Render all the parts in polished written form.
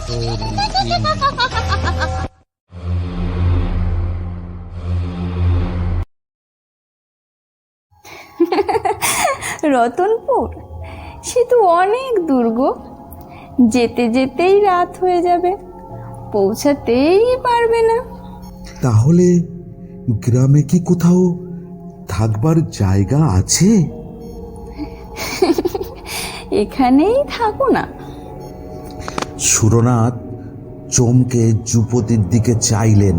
রতনপুর সে তো অনেক দুর্গ, যেতে যেতেই রাত হয়ে যাবে, পৌঁছাতেই পারবে না। তাহলে গ্রামে কি কোথাও থাকবার জায়গা আছে? এখানেই থাকো না। সুরনাথ চমকে যুবতীর দিকে চাইলেন।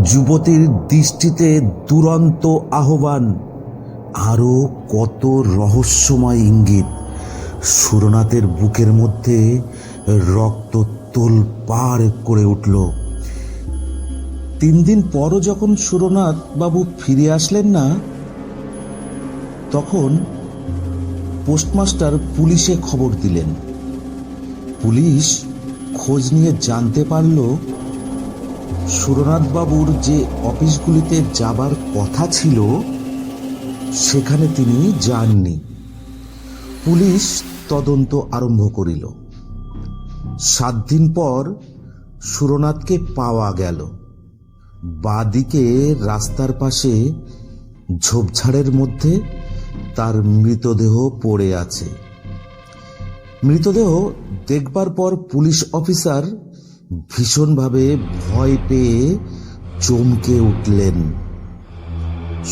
যুবতীর দৃষ্টিতে দুরন্ত আহ্বান, আরো কত রহস্যময় ইঙ্গিত। সুরনাথের বুকের মধ্যে রক্ত তোলপাড় করে উঠল। 3 দিন পরও যখন সুরনাথ বাবু ফিরে আসলেন না, তখন পোস্টমাস্টার পুলিশে খবর দিলেন। পুলিশ খোঁজ নিয়ে জানতে পারল সুরনাথ বাবুর যে অফিসগুলিতে যাবার কথা ছিল সেখানে তিনি যাননি। পুলিশ তদন্ত আরম্ভ করিল। 7 দিন পর সুরনাথকে পাওয়া গেল। বাঁদিকে রাস্তার পাশে ঝোপঝাড়ের মধ্যে তার মৃতদেহ পড়ে আছে। মৃতদেহ দেখবার পর পুলিশ অফিসার ভীষণভাবে ভয় পেয়ে চমকে উঠলেন।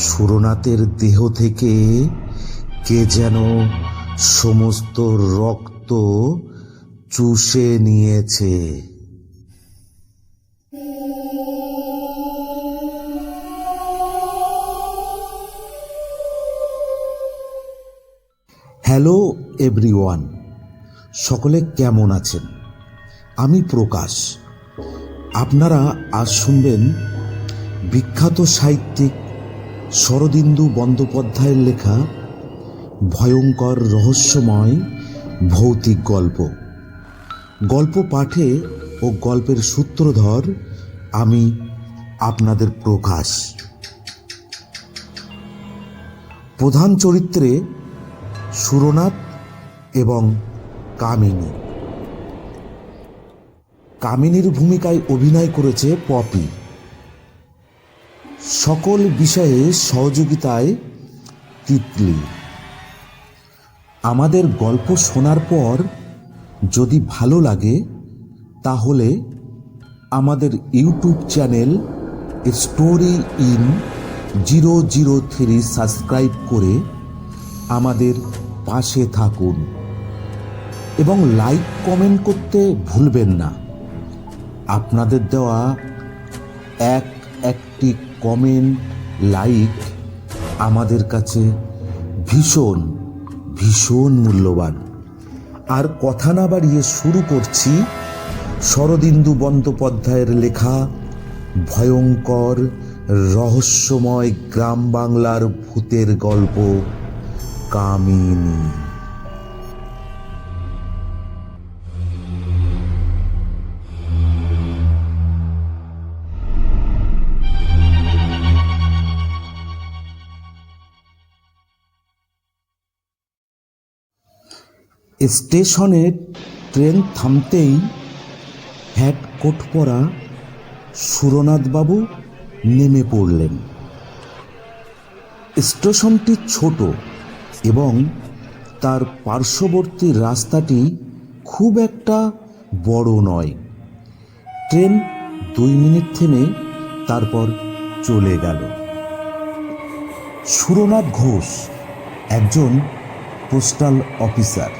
সুরনাথের দেহ থেকে কে যেন সমস্ত রক্ত চুষে নিয়েছে। হ্যালো এভরিওয়ান, সকলে কেমন আছেন? আমি প্রকাশ। আপনারা আজ শুনবেন বিখ্যাত সাহিত্যিক শরদিন্দু বন্দ্যোপাধ্যায়ের লেখা ভয়ঙ্কর রহস্যময় ভৌতিক গল্প। গল্প পাঠে ও গল্পের সূত্রধর আমি আপনাদের প্রকাশ। প্রধান চরিত্রে সুরনাথ এবং কামিনী। কামিনীর ভূমিকায় অভিনয় করেছে পপি। সকল বিষয়ে সহযোগিতায় তিতলি। আমাদের গল্প শোনার পর যদি ভালো লাগে তাহলে আমাদের YouTube channel story in 003 subscribe করে আমাদের পাশে থাকুন এবং লাইক কমেন্ট করতে ভুলবেন না। আপনাদের দেওয়া একটি কমেন্ট, লাইক আমাদের কাছে ভীষণ ভীষণ মূল্যবান। আর কথা না বাড়িয়ে শুরু করছি শরদিন্দু বন্দ্যোপাধ্যায়ের লেখা ভয়ঙ্কর রহস্যময় গ্রাম বাংলার ভূতের গল্প কামিনী। স্টেশনে ট্রেন থামতেই হ্যাট কোট পরা সুরনাথবাবু নেমে পড়লেন। স্টেশনটি ছোট এবং তার পার্শ্ববর্তী রাস্তাটি খুব একটা বড় নয়। ট্রেন 2 মিনিট থেমে তারপর চলে গেল। সুরনাথ ঘোষ একজন পোস্টাল অফিসার।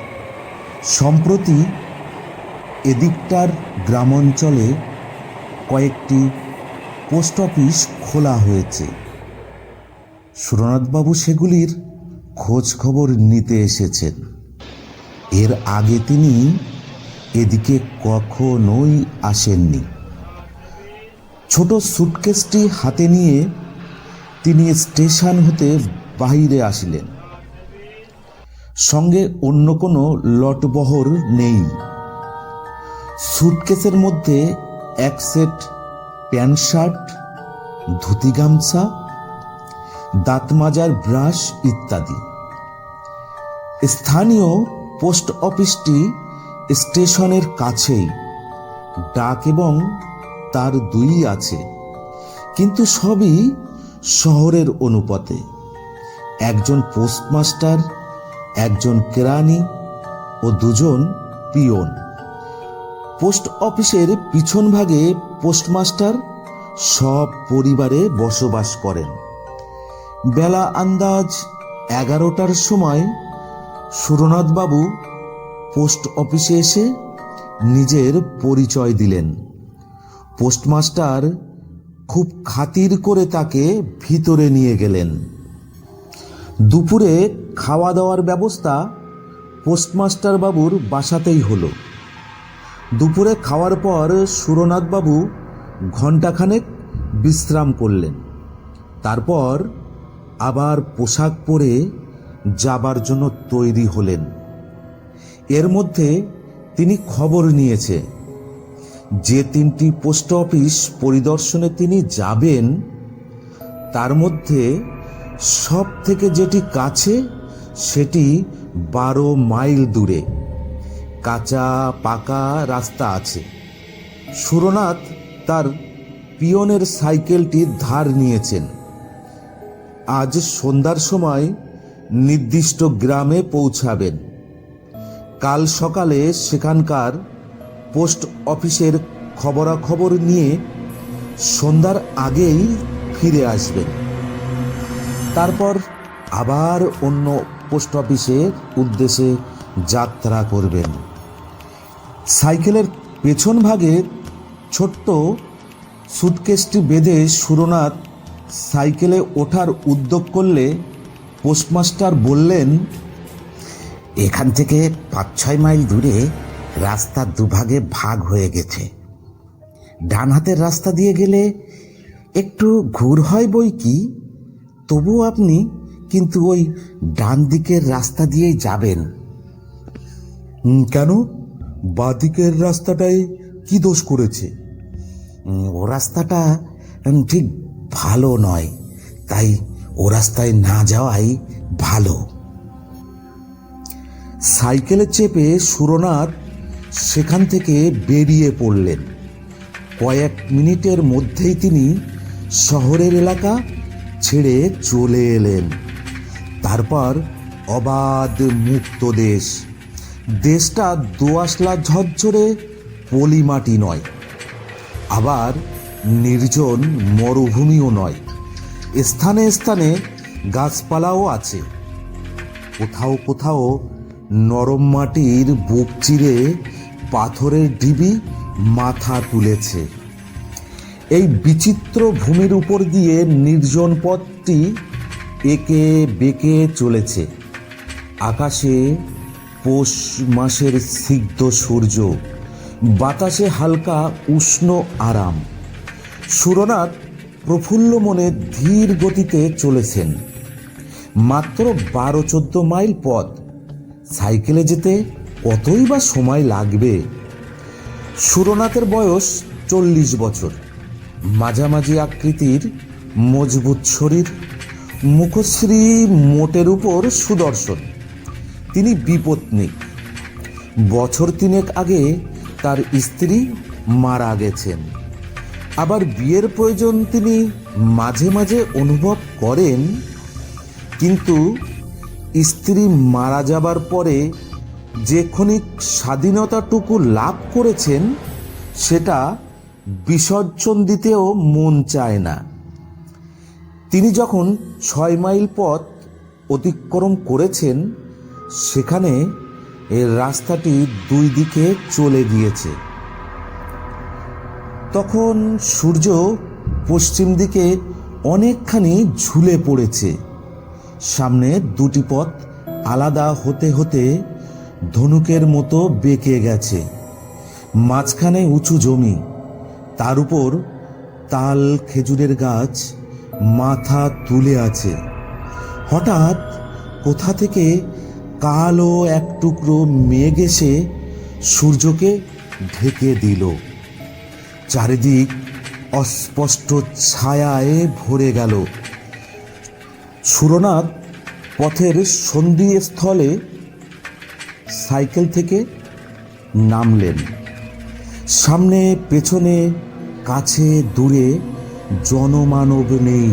সম্প্রতি এদিকটার গ্রামাঞ্চলে কয়েকটি পোস্ট অফিস খোলা হয়েছে। সুরনাথবাবু সেগুলির খোঁজ খবর নিতে এসেছেন। এর আগে তিনি এদিকে কখনোই আসেননি। ছোট সুটকেসটি হাতে নিয়ে তিনি স্টেশন হতে বাহিরে আসিলেন। সঙ্গে অন্য কোনো লটবহর নেই। সুটকেসের মধ্যে 1 সেট প্যান্ট শার্ট, ধুতি গামছা, দাঁত মাজার ব্রাশ ইত্যাদি। স্থানীয় পোস্ট অফিসটি স্টেশনের কাছেই। ডাক এবং তার দুই আছে, কিন্তু সবই শহরের অনুপাতে। একজন পোস্টমাস্টার, একজন কেরানি ও দুজন পিয়ন। পোস্ট অফিসের পিছন ভাগে পোস্টমাস্টার সব পরিবারে বসবাস করেন। বেলা আন্দাজ 11টার সময় সুরনাথবাবু পোস্ট অফিসে এসে নিজের পরিচয় দিলেন। পোস্টমাস্টার খুব খাতির করে তাকে ভিতরে নিয়ে গেলেন। দুপুরে খাওয়া দাওয়ার ব্যবস্থা পোস্টমাস্টার বাবুর বাসাতেই হলো। দুপুরে খাওয়ার পর সুরনাথবাবু ঘণ্টাখানেক বিশ্রাম করলেন। তারপর আবার পোশাক পরে যাবার জন্য তৈরি হলেন। এর মধ্যে তিনি খবর নিয়েছে যে 3টি পোস্ট অফিস পরিদর্শনে তিনি যাবেন, তার মধ্যে সব থেকে যেটি কাছে সেটি 12 মাইল দূরে। কাঁচা পাকা রাস্তা আছে। সুরনাথ তার পিয়নের সাইকেলটি ধার নিয়েছেন। আজ সন্ধ্যার সময় নির্দিষ্ট গ্রামে পৌঁছাবেন। কাল সকালে সেখানকার পোস্ট অফিসের খবরাখবর নিয়ে সন্ধ্যার আগেই ফিরে আসবেন। তারপর আবার অন্য পোস্ট অফিসের উদ্দেশ্যে যাত্রা করবেন। সাইকেলের পেছন ভাগে ছোট্ট সুটকেসটি বেঁধে সুরনাথ সাইকেলে ওঠার উদ্যোগ করলে পোস্টমাস্টার বললেন, এখান থেকে 5-6 মাইল দূরে রাস্তা দুভাগে ভাগ হয়ে গেছে। ডান হাতের রাস্তা দিয়ে গেলে একটু ঘুর হয় বই কি, তবু আপনি কিন্তু ওই ডান দিকের রাস্তা দিয়েই যাবেন। কেন? বাঁদিকের রাস্তাটায় কি দোষ করেছে? ও রাস্তাটা ঠিক ভালো নয়, তাই ও রাস্তায় না যাওয়াই ভালো। সাইকেলে চেপে সুরনাথ সেখান থেকে বেরিয়ে পড়লেন। কয়েক মিনিটের মধ্যেই তিনি শহরের এলাকা ছেড়ে চলে এলেন। তারপর অবাধ মুক্ত দেশ। দেশটা দোআঁশলা ঝরঝরে পলি মাটি নয়, আবার নির্জন মরুভূমিও নয়। স্থানে স্থানে গাছপালাও আছে। কোথাও কোথাও নরম মাটির বুক চিরে পাথরের ঢিবি মাথা তুলেছে। এই বিচিত্র ভূমির উপর দিয়ে নির্জন পথটি এঁকে বেঁকে চলেছে। আকাশে পৌষ মাসের স্নিগ্ধ সূর্য, বাতাসে হালকা উষ্ণ আরাম। সুরনাথ প্রফুল্ল মনে ধীর গতিতে চলেছেন। মাত্র 12-14 মাইল পথ। সাইকেলে যেতে কতই বা সময় লাগবে? সুরনাথের বয়স 40 বছর। মাঝামাঝি আকৃতির মজবুত শরীর, মুখশ্রী মোটের উপর সুদর্শন। তিনি বিপত্নিক। বছর 3 আগে তার স্ত্রী মারা গেছেন। আবার বিয়ের প্রয়োজন তিনি মাঝে মাঝে অনুভব করেন, কিন্তু স্ত্রী মারা যাবার পরে যে ক্ষণিক স্বাধীনতাটুকু লাভ করেছেন সেটা বিসর্জন দিতেও মন চায় না। তিনি যখন 6 মাইল পথ অতিক্রম করেছেন, সেখানে এর রাস্তাটি 2 দিকে চলে গিয়েছে। তখন সূর্য পশ্চিম দিকে অনেকখানি ঝুলে পড়েছে। সামনে 2টি পথ আলাদা হতে হতে ধনুকের মতো বেঁকে গেছে। মাঝখানে উঁচু জমি, তার উপর তাল খেজুরের গাছ মাথা তুলে আছে। হঠাৎ কোথা থেকে কালো এক টুকরো মেঘ এসে সূর্যকে ঢেকে দিল। চারিদিক অস্পষ্ট ছায়ায় ভরে গেল। সুরনাথ পথের সন্ধিস্থলে সাইকেল থেকে নামলেন। সামনে পেছনে কাছে দূরে জনমানব নেই।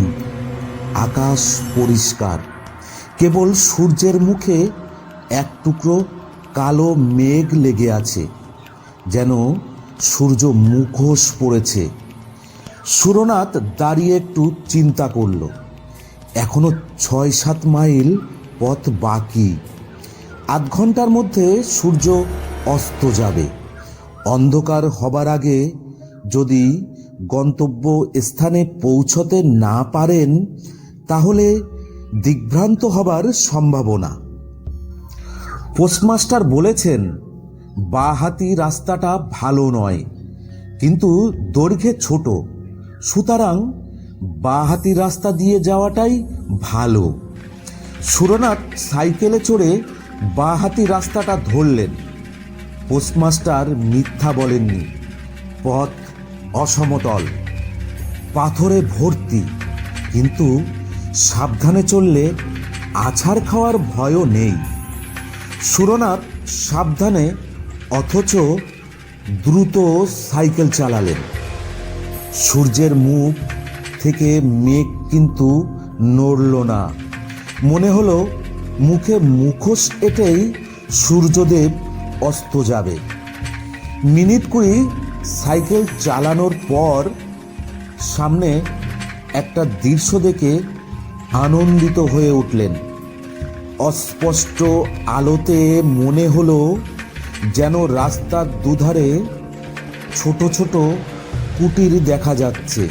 আকাশ পরিষ্কার, কেবল সূর্যের মুখে এক টুকরো কালো মেঘ লেগে আছে, যেন সূর্য মুখোশ পড়েছে। সুরনাথ দাঁড়িয়ে একটু চিন্তা করল। এখনো 6-7 মাইল পথ বাকি। আধ ঘন্টার মধ্যে সূর্য অস্ত যাবে। অন্ধকার হবার আগে যদি গন্তব্য স্থানে পৌঁছতে না পারেন, তাহলে দিগ্ভ্রান্ত হবার সম্ভাবনা। পোস্টমাস্টার বলেছেন বাঁহাতি রাস্তাটা ভালো নয়, কিন্তু দৈর্ঘ্যে ছোট, সুতরাং বাঁহাতি রাস্তা দিয়ে যাওয়াটাই ভালো। সুরনাথ সাইকেলে চড়ে বাঁহাতি রাস্তাটা ধরলেন। পোস্টমাস্টার মিথ্যা বলেননি। পথ অসমতল, পাথরে ভর্তি, কিন্তু সাবধানে চললে আছাড় খাওয়ার ভয়ও নেই। সুরনাথ সাবধানে অথচ দ্রুত সাইকেল চালালেন। সূর্যের মুখ থেকে মেঘ কিন্তু নড়ল না। মনে হলো মুখে মুখোশ এঁটেই সূর্যদেব অস্ত যাবে। মিনিট 20 সাইকেল চালানোর পর সামনে একটা দৃশ্য দেখে আনন্দিত হয়ে উঠলেন। অস্পষ্ট আলোতে মনে হলো যেন রাস্তার দুধারে ছোট ছোট কুটির দেখা যাচ্ছে।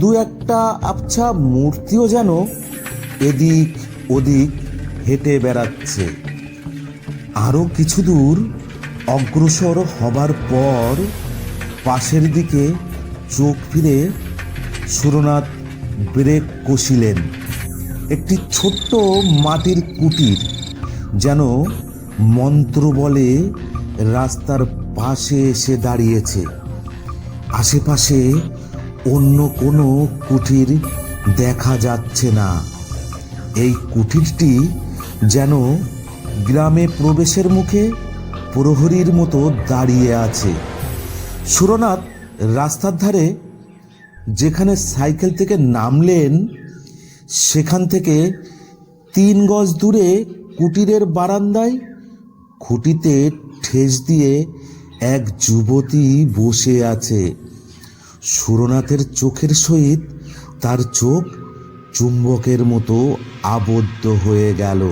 দু একটা আবছা মূর্তিও যেন এদিক ওদিক হেঁটে বেড়াচ্ছে। আরও কিছু দূর অগ্রসর হবার পর পাশের দিকে চোখ ফিরে সুরনাথ ব্রেক কষিলেন। একটি ছোট্ট মাটির কুটির যেন মন্ত্র বলে রাস্তার পাশে এসে দাঁড়িয়েছে। আশেপাশে অন্য কোনো কুটির দেখা যাচ্ছে না। এই কুটিরটি যেন গ্রামে প্রবেশের মুখে প্রহরীর মতো দাঁড়িয়ে আছে। সুরনাথ রাস্তার ধারে যেখানে সাইকেল থেকে নামলেন, সেখান থেকে 3 গজ দূরে কুটিরের বারান্দায় খুঁটিতে ঠেস দিয়ে এক যুবতী বসে আছে। সুরনাথের চোখের সহিত তার চোখ চুম্বকের মতো আবদ্ধ হয়ে গেল।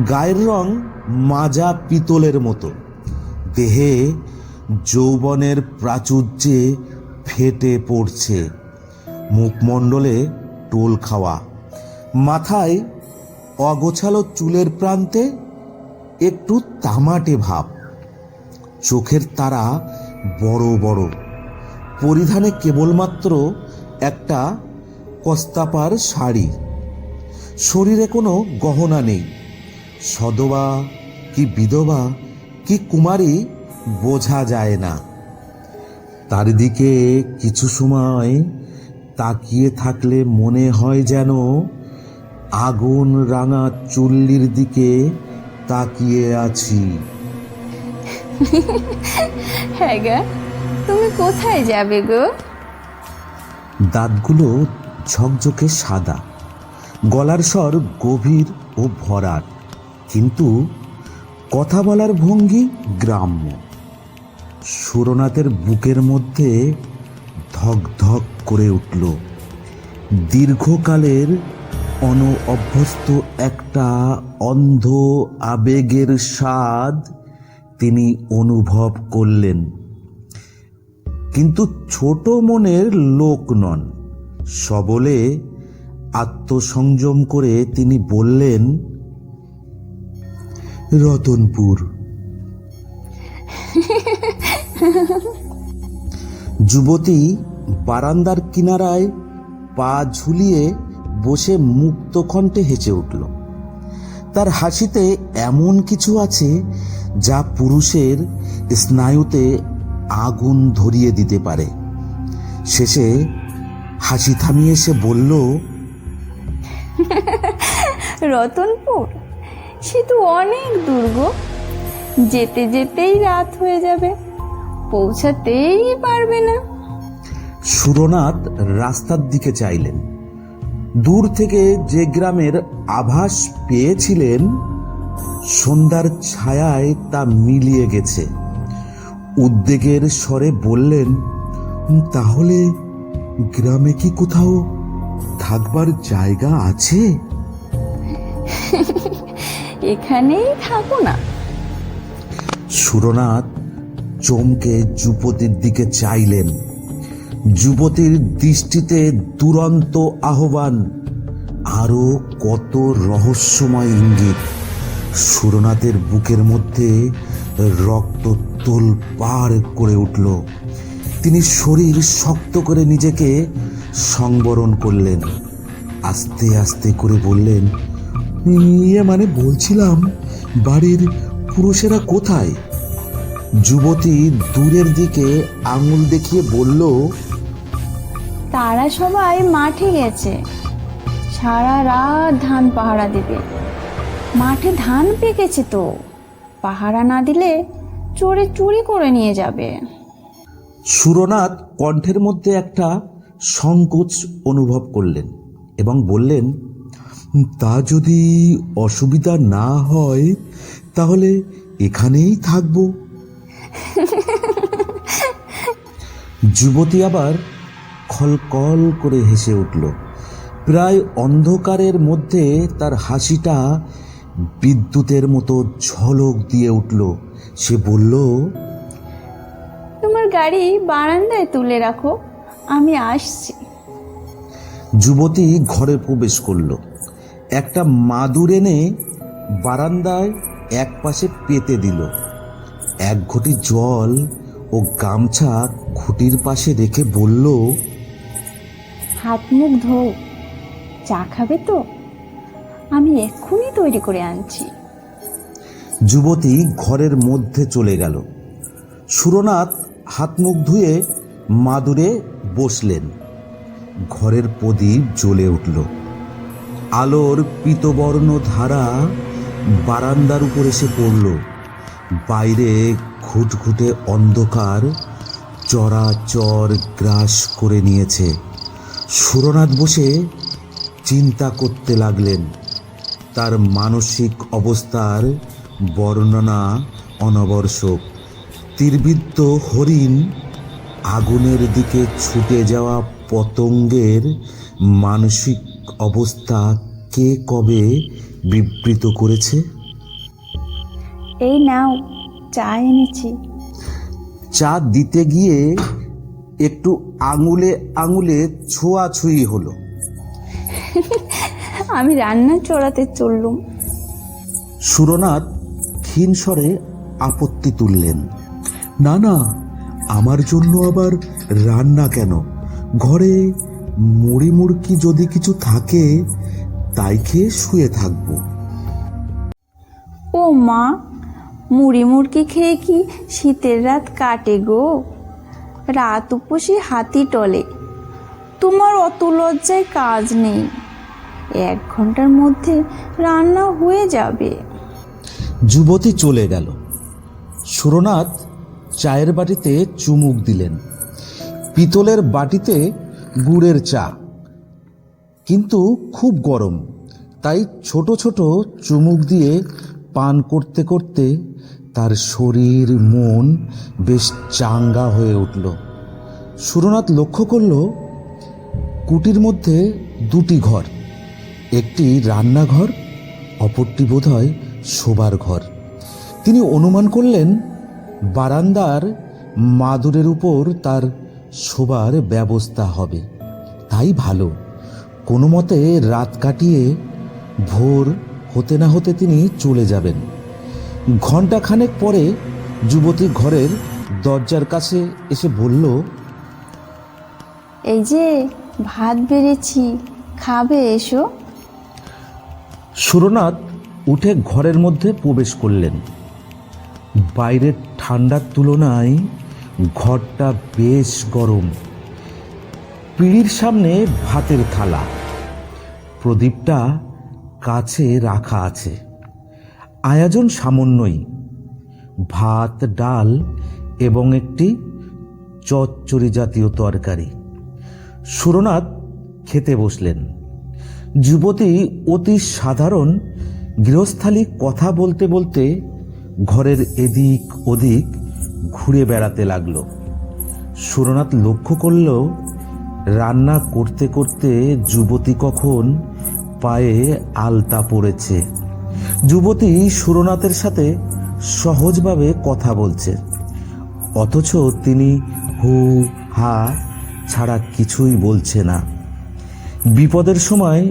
গায়ের রং মাজা পিতলের মতো, দেহে যৌবনের প্রাচুর্যে ফেটে পড়ছে, মুখমণ্ডলে টোল খাওয়া, মাথায় অগোছালো চুলের প্রান্তে একটু তামাটে ভাব, চোখের তারা বড় বড়, পরিধানে কেবলমাত্র একটা কস্তাপার শাড়ি, শরীরে কোনো গহনা নেই। সধবা কি বিধবা কি কুমারী বোঝা যায় না। তার দিকে কিছু সময় তাকিয়ে থাকলে মনে হয় যেন আগুন রাঙা চুল্লির দিকে তাকিয়ে আছি। হ্যাঁ গা, তুমি কোথায় যাবে গো? দাঁতগুলো ঝকঝকে সাদা, গলার স্বর গভীর ও ভরাট, কিন্তু কথা বলার ভঙ্গি গ্রাম্য। সুরনাথের বুকের মধ্যে ধক ধক করে উঠল। দীর্ঘকালের অনভ্যস্ত একটা অন্ধ আবেগের স্বাদ তিনি অনুভব করলেন। কিন্তু ছোট মনের লোক নন। সবলে আত্মসংযম করে তিনি বললেন, রতনপুর। যুবতী বারান্দার কিনারায় পা ঝুলিয়ে বসে মুক্ত কণ্ঠে হেসে উঠল। তার হাসিতে এমন কিছু আছে যা পুরুষের স্নায়ুতে আগুন ধরিয়ে দিতে পারে। শেষে হাসি থামিয়ে সে বলল, রতনপুর সে তো অনেক দূর গো, যেতে যেতেই রাত হয়ে যাবে, পৌঁছাতেই পারবে না। সুরনাথ রাস্তার দিকে চাইলেন। দূর থেকে যে গ্রামের আভাস পেয়েছিলেন, সন্ধ্যার ছায়ায় তা মিলিয়ে গেছে। উদ্বেগের স্বরে বললেন, তাহলে গ্রামে কি কোথাও থাকবার জায়গা আছে? এখানেই থাকো না। সুরনাথ চমকে যুবতীর দিকে চাইলেন। যুবতীর দৃষ্টিতে দুরন্ত আহ্বান, আরো কত রহস্যময় ইঙ্গিত। সুরনাথের বুকের মধ্যে রক্ত তোলপাড় করে উঠল। তিনি শরীর শক্ত করে নিজেকে সংবরণ করলেন। আস্তে আস্তে করে বললেন, মানে বলছিলাম, বাড়ির পুরুষেরা কোথায়? যুবতী দূরের দিকে আঙুল দেখিয়ে বলল, তারা সবাই মাঠে গেছে, সারা রাত ধান পাহারা দেবে। মাঠে ধান পেকেছে তো, পাহারা না দিলে চোরে চুরি করে নিয়ে যাবে। সুরনাথ কণ্ঠের মধ্যে একটা সংকোচ অনুভব করলেন এবং বললেন, তা যদি অসুবিধা না হয় তাহলে এখানেই থাকবো। যুবতী আবার খলকল করে হেসে উঠল। প্রায় অন্ধকারের মধ্যে তার হাসিটা বিদ্যুতের মতো ঝলক দিয়ে উঠল। সে বলল, তোমার গাড়ি বারান্দায় তুলে রাখো, আমি আসছি। যুবতী ঘরে প্রবেশ করল। একটা মাদুর এনে বারান্দায় এক পাশে পেতে দিল। এক ঘটি জল ও গামছা খুঁটির পাশে রেখে বলল, হাত মুখ ধোও, চা খাবে তো? আমি এক্ষুনি তৈরি করে আনছি। যুবতী ঘরের মধ্যে চলে গেল। সুরনাথ হাত মুখ ধুয়ে মাদুরে বসলেন। ঘরের প্রদীপ জ্বলে উঠল। আলোর পীতবর্ণ ধারা বারান্দার উপর এসে পড়ল। বাইরে ঘুটঘুটে অন্ধকার চরাচর গ্রাস করে নিয়েছে। সুরনাথ বসে চিন্তা করতে লাগলেন। তার মানসিক অবস্থার বর্ণনা অনবরত। তীরবিদ্ধ হরিণ, আগুনের দিকে ছুটে যাওয়া পতঙ্গের মানসিক অবস্থা কে কবে বিবৃত করেছে? এই নাও, চা এনেছি। চা দিতে গিয়ে একটু আঙুলে আঙুলে ছোঁয়াছুঁই হলো। আমি রান্না চড়াতে চললুম। সুরনাথ ক্ষীণ স্বরে আপত্তি তুললেন, না না, আমার জন্য আবার রান্না কেন? ঘরে মুড়ি মুড়কি যদি কিছু থাকে তাই খেয়ে শুয়ে থাকবো। ও মা, মুড়ি মুড়কি খেয়ে কি শীতের রাত কাটে গো? রাত উপসী হাতি টলে। তোমার অত লজ্জায় কাজ নেই, 1 ঘন্টার মধ্যে রান্না হয়ে যাবে। যুবতী চলে গেল। সুরনাথ চায়ের বাটিতে চুমুক দিলেন। পিতলের বাটিতে গুড়ের চা, কিন্তু খুব গরম, তাই ছোট ছোট চুমুক দিয়ে পান করতে করতে তার শরীর মন বেশ চাঙ্গা হয়ে উঠল। সুরনাথ লক্ষ্য করল, কুটির মধ্যে 2টি ঘর, একটি রান্নাঘর, অপরটি বোধহয় শোবার ঘর। তিনি অনুমান করলেন বারান্দার মাদুরের উপর তার শোবার ব্যবস্থা হবে। তাই ভালো, কোনো মতে রাত কাটিয়ে ভোর হতে না হতে তিনি চলে যাবেন। ঘণ্টাখানেক পরে যুবতী ঘরের দরজার কাছে এসে বলল, এই যে ভাত বেড়েছি, খাবে, এসো। সুরনাথ উঠে ঘরের মধ্যে প্রবেশ করলেন। বাইরের ঠান্ডার তুলনায় ঘরটা বেশ গরম। পিঁড়ির সামনে ভাতের থালা, প্রদীপটা কাছে রাখা আছে। আয়োজন সামান্যই, ভাত, ডাল, এবং একটি চচ্চড়ি জাতীয় তরকারি। সুরনাথ খেতে বসলেন। যুবতী অতি সাধারণ গৃহস্থালী কথা বলতে বলতে ঘরের এদিক ওদিক ঘুরে বেড়াতে লাগলো। সুরনাথ লক্ষ্য করল রান্না করতে করতে যুবতী কখন পায়ে আলতা পড়েছে। যুবতী সুরনাথের সাথে সহজভাবে কথা বলছে, অথচ তিনি হু হা ছাড়া কিছুই বলছে না। বিপদের সময়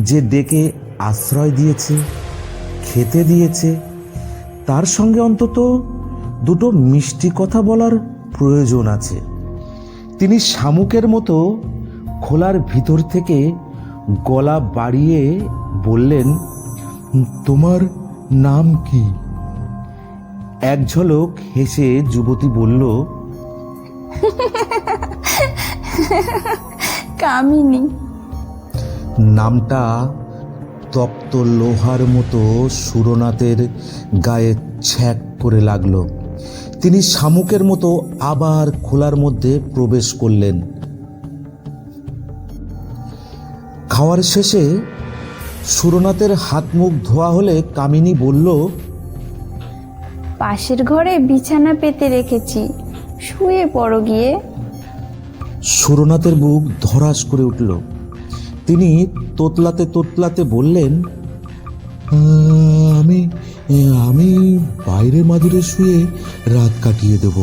যে ডেকে আশ্রয় দিয়েছে, খেতে দিয়েছে, তার সঙ্গে অন্তত দুটো মিষ্টি কথা বলার প্রয়োজন আছে। তিনি শামুকের মতো খোলার ভিতর থেকে গলা বাড়িয়ে বললেন, তোমার নাম কি? এক ঝলক হেসে যুবতী বলল, কামিনী। নামটা তপ্ত লোহার মতো সুরনাথের গায়ে ছ্যাক করে লাগলো। তিনি শামুকের মতো আবার খোলার মধ্যে প্রবেশ করলেন। খাওয়ার শেষে সুরনাথের হাত মুখ ধোয়া হলে কামিনী বলল, পাশের ঘরে বিছানা পেতে রেখেছি, শুয়ে পড়ো গিয়ে। সুরনাথের বুক ধড়াস করে উঠল। তিনি তোতলাতে তোতলাতে বললেন, আমি আমি বাইরে মাদুরে শুয়ে রাত কাটিয়ে দেব।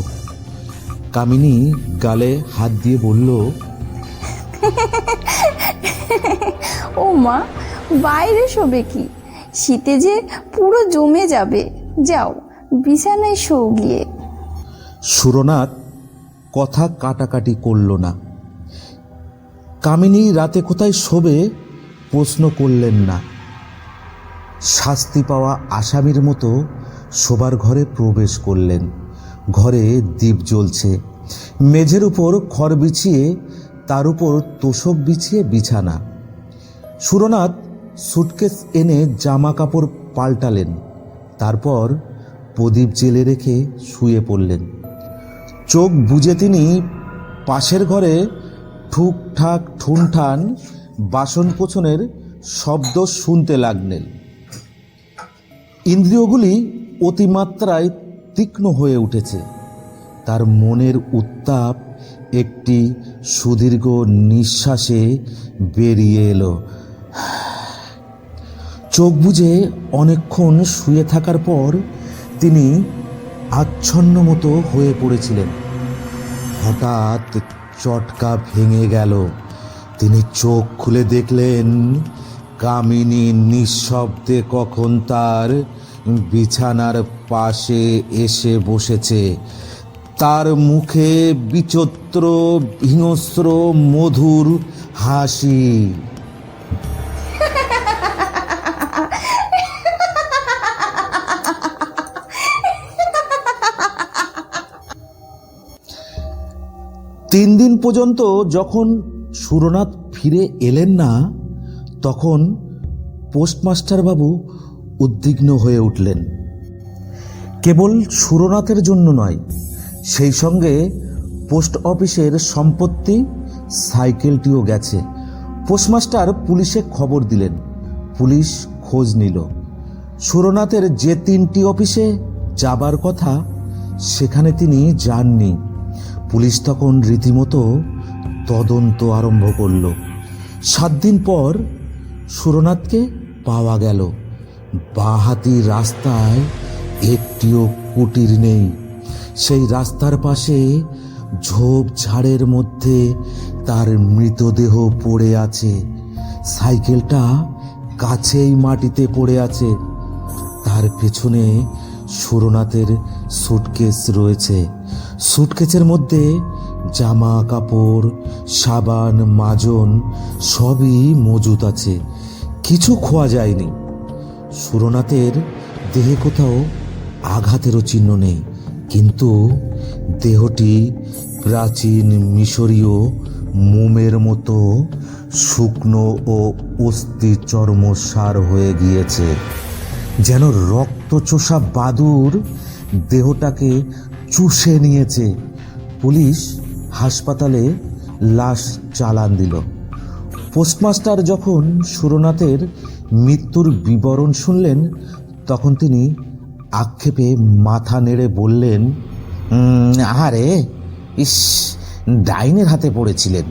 কামিনী গালে হাত দিয়ে বলল, ও মা, বাইরে শোবে কি? শীতে যে পুরো জমে যাবে। যাও বিছানায় শো গিয়ে। সুরনাথ কথা কাটাকাটি করল না। কামিনী রাতে কোথায় শোবে প্রশ্ন করলেন না। শাস্তি পাওয়া আসামির মতো শোবার ঘরে প্রবেশ করলেন। ঘরে দ্বীপ জ্বলছে। মেঝের উপর খড় বিছিয়ে, তার উপর তোশক বিছিয়ে বিছানা। সুরনাথ সুটকেস এনে জামা কাপড় পাল্টালেন। তারপর প্রদীপ জেলে রেখে শুয়ে পড়লেন। চোখ বুজে তিনি পাশের ঘরে ঠুকঠাক ঠুনঠান বাসন কোছনের শব্দ শুনতে লাগলেন। ইন্দ্রিয়গুলি অতিমাত্রায় তীক্ষ্ণ হয়ে উঠেছে। তার মনের উত্তাপ একটি সুদীর্ঘ নিঃশ্বাসে বেরিয়ে এলো। চোখ বুজে অনেকক্ষণ শুয়ে থাকার পর তিনি আচ্ছন্ন মতো হয়ে পড়েছিলেন। হঠাৎ চটকা ভেঙে গেল। তিনি চোখ খুলে দেখলেন কামিনী নিঃশব্দে কখন তার বিছানার পাশে এসে বসেছে। তার মুখে বিচিত্র হিংস্র মধুর হাসি। তিন দিন পর্যন্ত যখন সুরনাথ ফিরে এলেন না, তখন পোস্টমাস্টার বাবু উদ্বিগ্ন হয়ে উঠলেন। কেবল সুরনাথের জন্য নয়, সেই সঙ্গে পোস্ট অফিসের সম্পত্তি, সাইকেলটিও গেছে। পোস্টমাস্টার পুলিশে খবর দিলেন। পুলিশ খোঁজ নিল। সুরনাথের যে তিনটি অফিসে যাবার কথা সেখানে তিনি যাননি। পুলিশ তখন রীতিমতো তদন্ত আরম্ভ করল। 7 দিন পর সুরনাথকে পাওয়া গেল। বাঁহাতি রাস্তায় একটিও কুটির নেই। সেই রাস্তার পাশে ঝোপঝাড়ের মধ্যে তার মৃতদেহ পড়ে আছে। সাইকেলটা কাছেই মাটিতে পড়ে আছে। তার পেছনে সুরনাথের সুটকেস রয়েছে। সুটকেসের মধ্যে জামা কাপড়, সাবান, মাজন সবই মজুত আছে। কিছু খোয়া যায়নি। সুরনাথের দেহে কোথাও আঘাতেরও চিহ্ন নেই, কিন্তু দেহটি প্রাচীন মিশরীয় মোমের মতো শুকনো ও অস্থি চর্মসার হয়ে গিয়েছে। যেন রক্তচোষা বাদুর দেহটাকে চুষে নিয়েছে। পুলিশ হাসপাতালে লাশ চালান দিল। পোস্টমাস্টার যখন সুরনাথের মৃত্যুর বিবরণ শুনলেন, তখন তিনি আক্ষেপে মাথা নেড়ে বললেন, আহারে, ইস, ডাইনের হাতে পড়েছিলেন।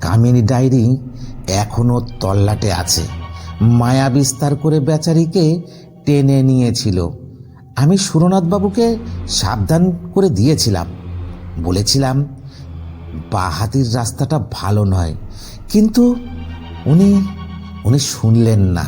কামিনী ডাইনি এখনো তল্লাটে আছে। মায়া বিস্তার করে বেচারিকে টেনে নিয়েছিল। আমি সুরনাথ বাবুকে সাবধান করে দিয়েছিলাম, বলেছিলাম বাহাতির রাস্তাটা ভালো নয়, কিন্তু উনি শুনলেন না।